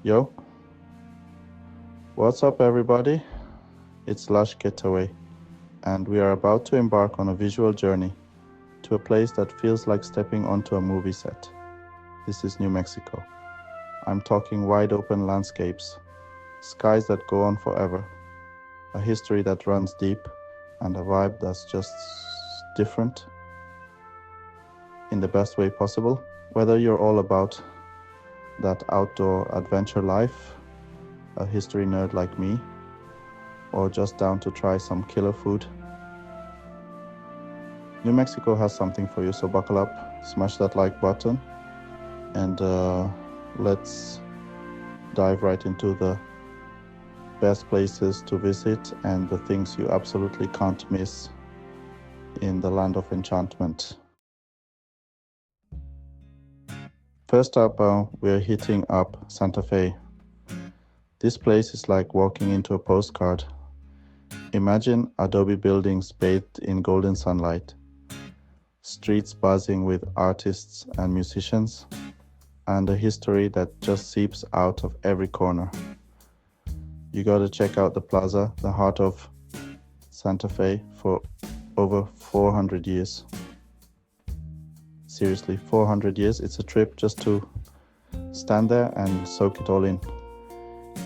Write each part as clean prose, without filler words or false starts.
Yo, what's up everybody? It's Lush Getaway, and we are about to embark on a visual journey to a place that feels like stepping onto a movie set. This is New Mexico. I'm talking wide open landscapes, skies that go on forever, a history that runs deep, and a vibe that's just different in the best way possible. Whether you're all about that outdoor adventure life, a history nerd like me, or just down to try some killer food, New Mexico has something for you, so buckle up, smash that like button, and let's dive right into the best places to visit and the things you absolutely can't miss in the Land of Enchantment. First up, we're hitting up Santa Fe. This place is like walking into a postcard. Imagine adobe buildings bathed in golden sunlight, streets buzzing with artists and musicians, and a history that just seeps out of every corner. You gotta check out the plaza, the heart of Santa Fe, for over 400 years. Seriously, 400 years. It's a trip just to stand there and soak it all in.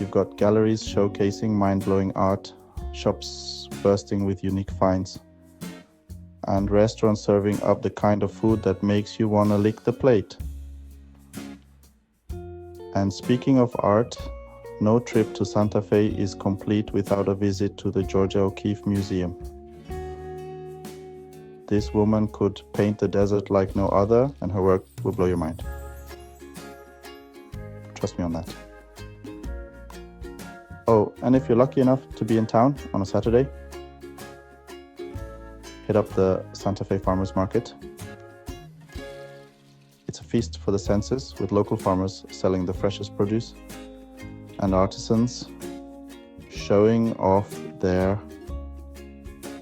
You've got galleries showcasing mind-blowing art, shops bursting with unique finds, and restaurants serving up the kind of food that makes you want to lick the plate. And speaking of art, no trip to Santa Fe is complete without a visit to the Georgia O'Keeffe Museum. This woman could paint the desert like no other, and her work will blow your mind. Trust me on that. Oh, and if you're lucky enough to be in town on a Saturday, hit up the Santa Fe Farmers Market. It's a feast for the senses, with local farmers selling the freshest produce and artisans showing off their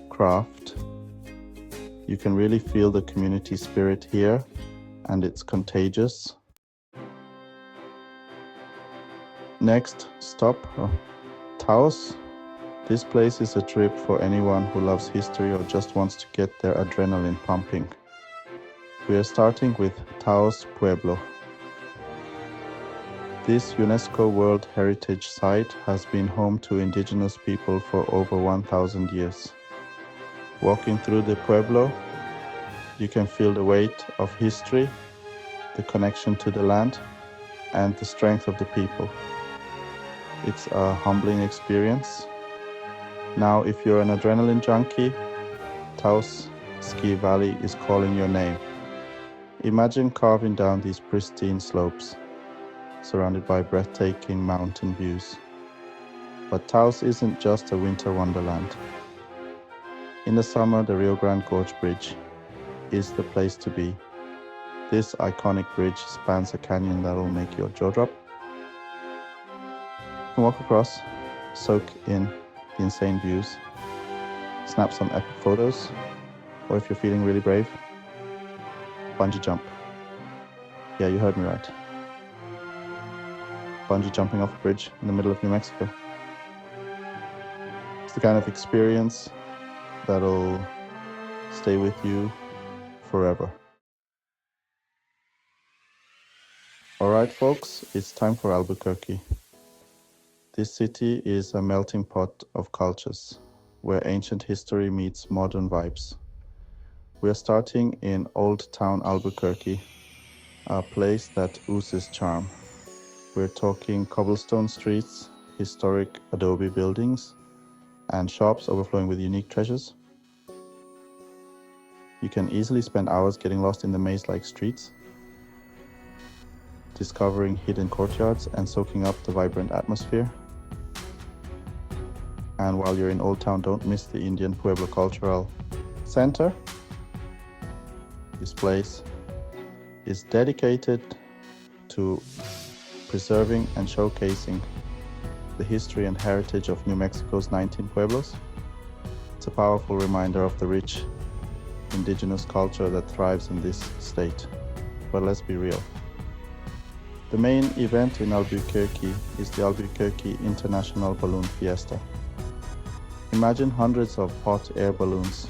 craft. You can really feel the community spirit here, and it's contagious. Next stop, Taos. This place is a trip for anyone who loves history or just wants to get their adrenaline pumping. We are starting with Taos Pueblo. This UNESCO World Heritage Site has been home to indigenous people for over 1,000 years. Walking through the Pueblo, you can feel the weight of history, the connection to the land, and the strength of the people. It's a humbling experience. Now, if you're an adrenaline junkie, Taos Ski Valley is calling your name. Imagine carving down these pristine slopes, surrounded by breathtaking mountain views. But Taos isn't just a winter wonderland. In the summer, the Rio Grande Gorge Bridge is the place to be. This iconic bridge spans a canyon that'll make your jaw drop. You can walk across, soak in the insane views, snap some epic photos, or if you're feeling really brave, bungee jump. Yeah, you heard me right. Bungee jumping off a bridge in the middle of New Mexico. It's the kind of experience that'll stay with you forever. Alright folks, it's time for Albuquerque. This city is a melting pot of cultures, where ancient history meets modern vibes. We are starting in Old Town Albuquerque, a place that oozes charm. We're talking cobblestone streets, historic adobe buildings, and shops overflowing with unique treasures. You can easily spend hours getting lost in the maze-like streets, discovering hidden courtyards and soaking up the vibrant atmosphere. And while you're in Old Town, don't miss the Indian Pueblo Cultural Center. This place is dedicated to preserving and showcasing the history and heritage of New Mexico's 19 pueblos. It's a powerful reminder of the rich indigenous culture that thrives in this state. But let's be real. The main event in Albuquerque is the Albuquerque International Balloon Fiesta. Imagine hundreds of hot air balloons,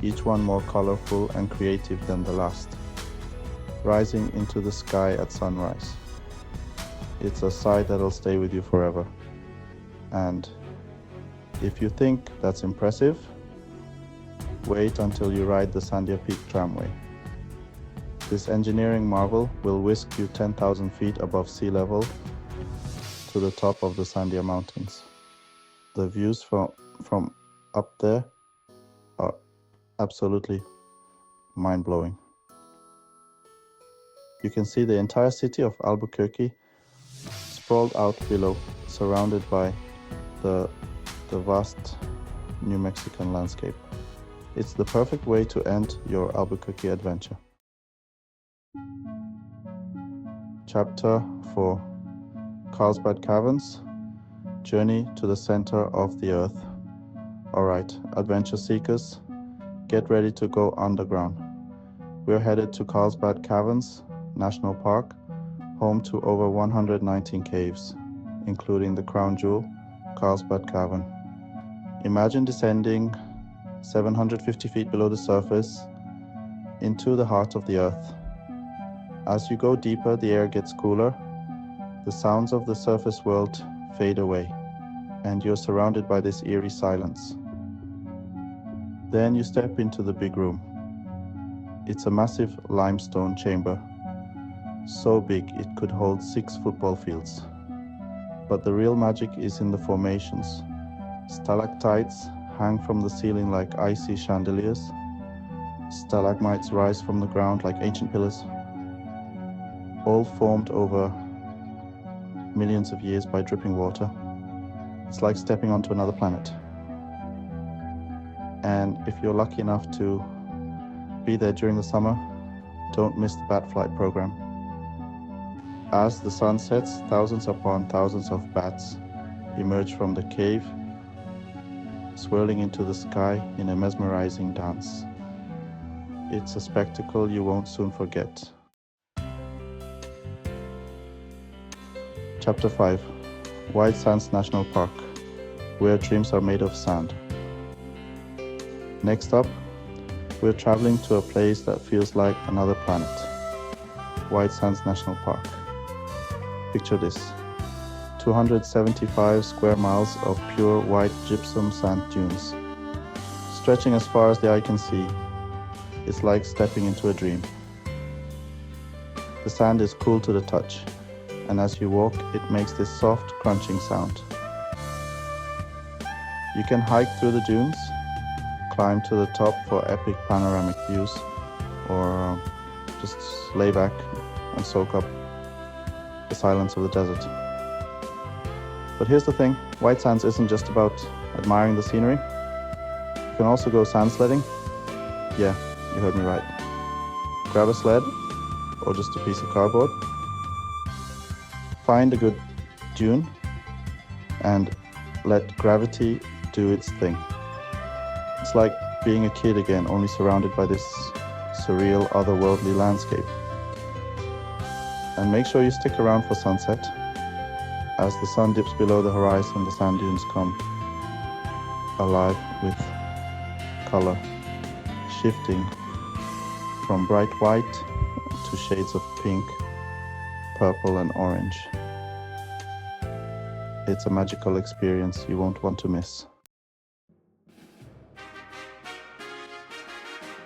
each one more colorful and creative than the last, rising into the sky at sunrise. It's a sight that'll stay with you forever. And if you think that's impressive, wait until you ride the Sandia Peak tramway. This engineering marvel will whisk you 10,000 feet above sea level to the top of the Sandia Mountains. The views from up there are absolutely mind-blowing. You can see the entire city of Albuquerque sprawled out below, surrounded by the vast New Mexican landscape. It's the perfect way to end your Albuquerque adventure. Chapter 4: Carlsbad Caverns, Journey to the Center of the Earth. Alright, adventure seekers, get ready to go underground. We're headed to Carlsbad Caverns National Park, home to over 119 caves, including the crown jewel, Carlsbad Cavern. Imagine descending 750 feet below the surface into the heart of the earth. As you go deeper, the air gets cooler, the sounds of the surface world fade away, and you're surrounded by this eerie silence. Then you step into the big room. It's a massive limestone chamber, so big it could hold 6 football fields. But the real magic is in the formations. Stalactites hang from the ceiling like icy chandeliers. Stalagmites rise from the ground like ancient pillars, all formed over millions of years by dripping water. It's like stepping onto another planet. And if you're lucky enough to be there during the summer, don't miss the bat flight program. As the sun sets, thousands upon thousands of bats emerge from the cave, swirling into the sky in a mesmerizing dance. It's a spectacle you won't soon forget. Chapter 5: White Sands National Park, where dreams are made of sand. Next up, we're traveling to a place that feels like another planet. White Sands National Park. Picture this: 275 square miles of pure white gypsum sand dunes, stretching as far as the eye can see. It's like stepping into a dream. The sand is cool to the touch, and as you walk, it makes this soft, crunching sound. You can hike through the dunes, climb to the top for epic panoramic views, or just lay back and soak up the silence of the desert. But here's the thing, White Sands isn't just about admiring the scenery. You can also go sand sledding. Yeah, you heard me right. Grab a sled, or just a piece of cardboard. Find a good dune, and let gravity do its thing. It's like being a kid again, only surrounded by this surreal, otherworldly landscape. And make sure you stick around for sunset. As the sun dips below the horizon, the sand dunes come alive with color, shifting from bright white to shades of pink, purple, and orange. It's a magical experience you won't want to miss.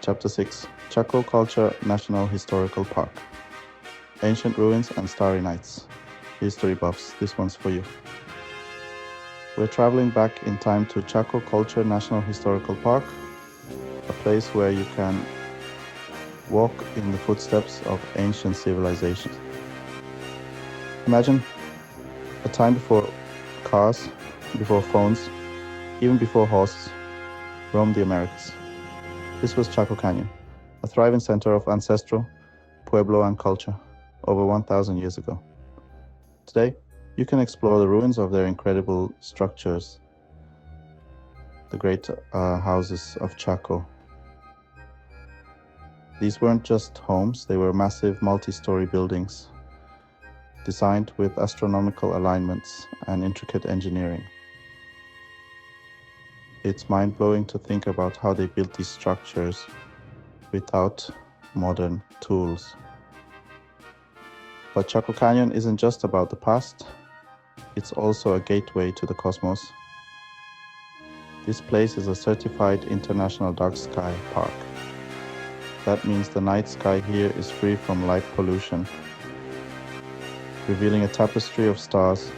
Chapter 6: Chaco Culture National Historical Park. Ancient ruins and starry nights. History buffs, this one's for you. We're traveling back in time to Chaco Culture National Historical Park, a place where you can walk in the footsteps of ancient civilizations. Imagine a time before cars, before phones, even before horses roamed the Americas. This was Chaco Canyon, a thriving center of ancestral Pueblo and culture over 1,000 years ago. Today, you can explore the ruins of their incredible structures, the great houses of Chaco. These weren't just homes, they were massive multi-story buildings designed with astronomical alignments and intricate engineering. It's mind-blowing to think about how they built these structures without modern tools. But Chaco Canyon isn't just about the past, it's also a gateway to the cosmos. This place is a certified international dark sky park. That means the night sky here is free from light pollution, revealing a tapestry of stars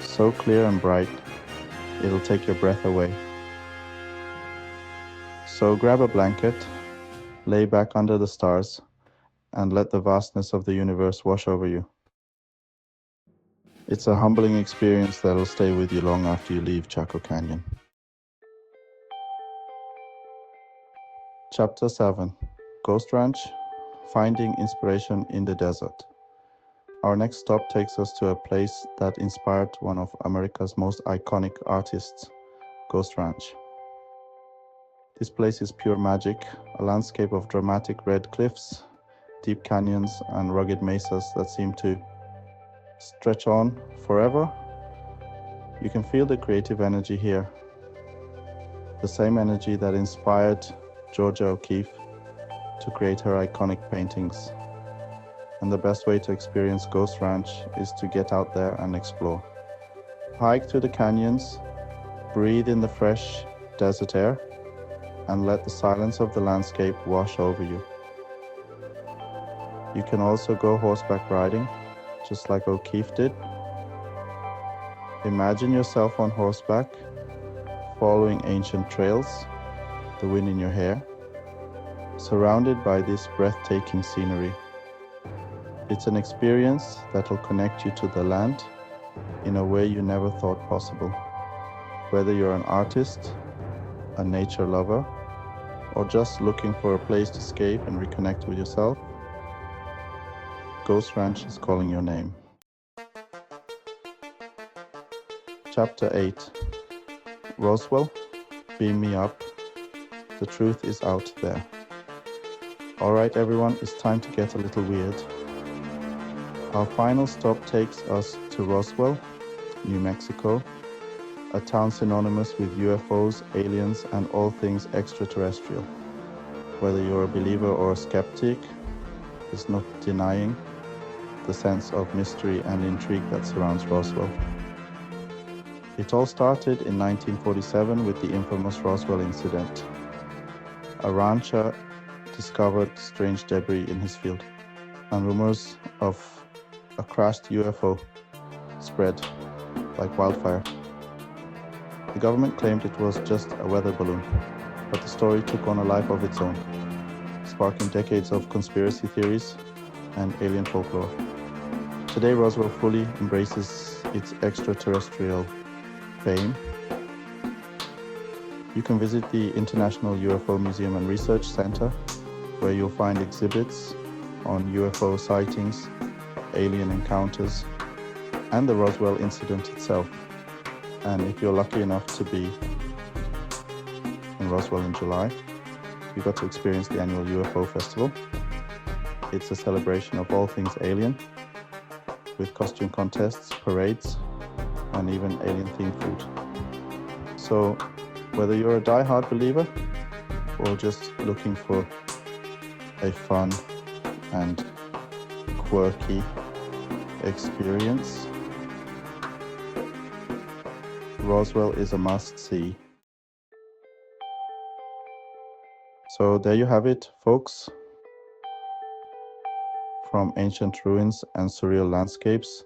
so clear and bright, it'll take your breath away. So grab a blanket, lay back under the stars, and let the vastness of the universe wash over you. It's a humbling experience that'll stay with you long after you leave Chaco Canyon. Chapter 7: Ghost Ranch, Finding Inspiration in the Desert. Our next stop takes us to a place that inspired one of America's most iconic artists, Ghost Ranch. This place is pure magic, a landscape of dramatic red cliffs, deep canyons, and rugged mesas that seem to stretch on forever. You can feel the creative energy here, the same energy that inspired Georgia O'Keeffe to create her iconic paintings. And the best way to experience Ghost Ranch is to get out there and explore. Hike through the canyons, breathe in the fresh desert air, and let the silence of the landscape wash over you. You can also go horseback riding, just like O'Keeffe did. Imagine yourself on horseback, following ancient trails, the wind in your hair, surrounded by this breathtaking scenery. It's an experience that'll connect you to the land in a way you never thought possible. Whether you're an artist, a nature lover, or just looking for a place to escape and reconnect with yourself, Ghost Ranch is calling your name. Chapter 8: Roswell, Beam Me Up. The truth is out there. Alright everyone, it's time to get a little weird. Our final stop takes us to Roswell, New Mexico, a town synonymous with UFOs, aliens, and all things extraterrestrial. Whether you're a believer or a skeptic, there's no denying the sense of mystery and intrigue that surrounds Roswell. It all started in 1947 with the infamous Roswell incident. A rancher discovered strange debris in his field, and rumors of a crashed UFO spread like wildfire. The government claimed it was just a weather balloon, but the story took on a life of its own, sparking decades of conspiracy theories and alien folklore. Today, Roswell fully embraces its extraterrestrial fame. You can visit the International UFO Museum and Research Center, where you'll find exhibits on UFO sightings, alien encounters, and the Roswell incident itself. And if you're lucky enough to be in Roswell in July, you got to experience the annual UFO Festival. It's a celebration of all things alien, with costume contests, parades, and even alien-themed food. So, whether you're a die-hard believer or just looking for a fun and quirky experience, Roswell is a must-see. So there you have it, folks. From ancient ruins and surreal landscapes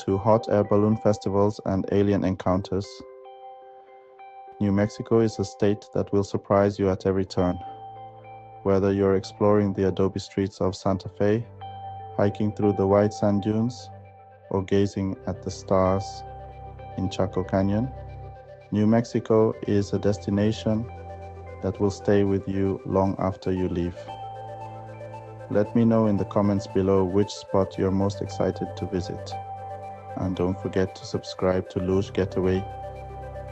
to hot air balloon festivals and alien encounters, New Mexico is a state that will surprise you at every turn. Whether you're exploring the adobe streets of Santa Fe, hiking through the white sand dunes, or gazing at the stars in Chaco Canyon, New Mexico is a destination that will stay with you long after you leave. Let me know in the comments below which spot you're most excited to visit. And don't forget to subscribe to Lush Getaway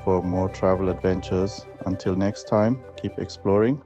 for more travel adventures. Until next time, keep exploring.